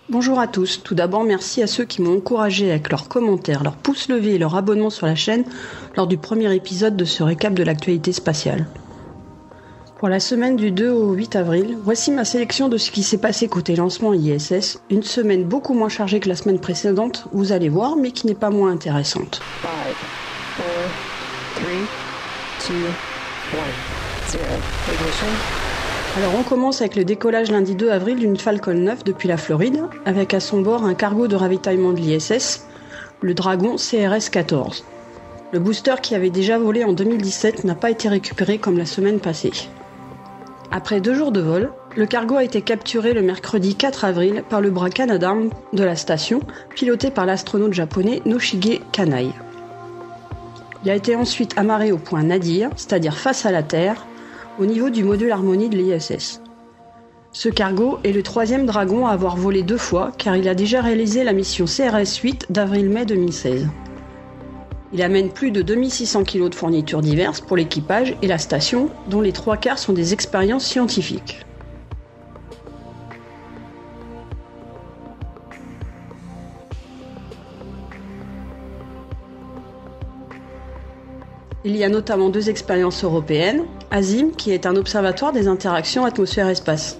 Bonjour à tous. Tout d'abord, merci à ceux qui m'ont encouragé avec leurs commentaires, leurs pouces levés et leur abonnement sur la chaîne lors du premier épisode de ce récap de l'actualité spatiale. Pour la semaine du 2 au 8 avril, voici ma sélection de ce qui s'est passé côté lancement ISS. Une semaine beaucoup moins chargée que la semaine précédente, vous allez voir, mais qui n'est pas moins intéressante. 5, 4, 3, 2, 1, 0. Ignition. Alors on commence avec le décollage lundi 2 avril d'une Falcon 9 depuis la Floride, avec à son bord un cargo de ravitaillement de l'ISS, le Dragon CRS-14. Le booster qui avait déjà volé en 2017 n'a pas été récupéré comme la semaine passée. Après 2 jours de vol, le cargo a été capturé le mercredi 4 avril par le bras Canadarm de la station, piloté par l'astronaute japonais Noshige Kanai. Il a été ensuite amarré au point Nadir, c'est-à-dire face à la Terre, au niveau du module Harmony de l'ISS. Ce cargo est le 3e Dragon à avoir volé 2 fois, car il a déjà réalisé la mission CRS-8 d'avril-mai 2016. Il amène plus de 2600 kg de fournitures diverses pour l'équipage et la station, dont les 3/4 sont des expériences scientifiques. Il y a notamment 2 expériences européennes, ASIM, qui est un observatoire des interactions atmosphère-espace.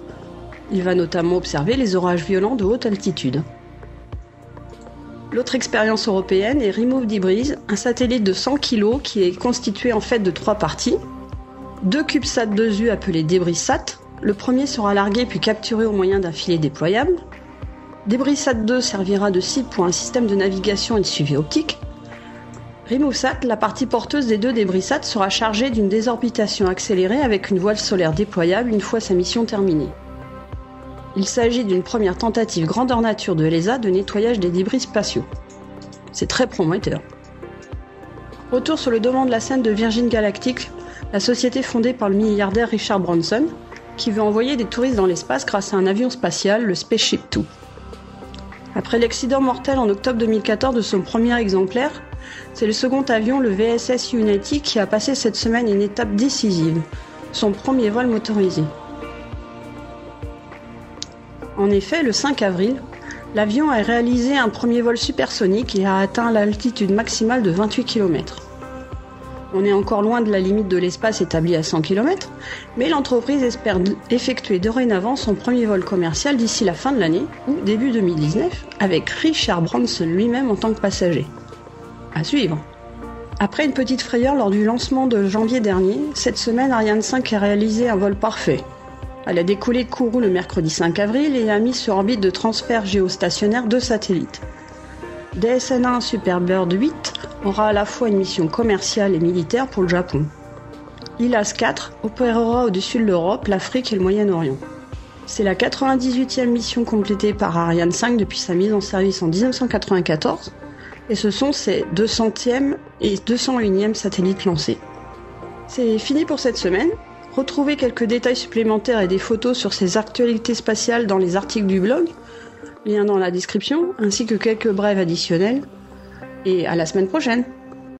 Il va notamment observer les orages violents de haute altitude. L'autre expérience européenne est Remove Debris, un satellite de 100 kg qui est constitué en fait de 3 parties. 2 CubeSat 2U appelés DebrisSat. Le premier sera largué puis capturé au moyen d'un filet déployable. DebrisSat 2 servira de cible pour un système de navigation et de suivi optique. RemoveSat, la partie porteuse des 2 DebrisSat, sera chargée d'une désorbitation accélérée avec une voile solaire déployable une fois sa mission terminée. Il s'agit d'une première tentative grandeur nature de l'ESA de nettoyage des débris spatiaux. C'est très prometteur. Retour sur le devant de la scène de Virgin Galactic, la société fondée par le milliardaire Richard Branson, qui veut envoyer des touristes dans l'espace grâce à un avion spatial, le Spaceship Two. Après l'accident mortel en octobre 2014 de son premier exemplaire, c'est le second avion, le VSS Unity, qui a passé cette semaine une étape décisive, son premier vol motorisé. En effet, le 5 avril, l'avion a réalisé un premier vol supersonique et a atteint l'altitude maximale de 28 km. On est encore loin de la limite de l'espace établie à 100 km, mais l'entreprise espère effectuer dorénavant son premier vol commercial d'ici la fin de l'année, ou début 2019, avec Richard Branson lui-même en tant que passager. À suivre. Après une petite frayeur lors du lancement de janvier dernier, cette semaine Ariane 5 a réalisé un vol parfait. Elle a décollé de Kourou le mercredi 5 avril et a mis sur orbite de transfert géostationnaire 2 satellites. DSN-1 Superbird 8 aura à la fois une mission commerciale et militaire pour le Japon. ILAS-4 opérera au-dessus de l'Europe, l'Afrique et le Moyen-Orient. C'est la 98e mission complétée par Ariane 5 depuis sa mise en service en 1994, et ce sont ses 200e et 201e satellites lancés. C'est fini pour cette semaine. Retrouvez quelques détails supplémentaires et des photos sur ces actualités spatiales dans les articles du blog, lien dans la description, ainsi que quelques brèves additionnelles. Et à la semaine prochaine!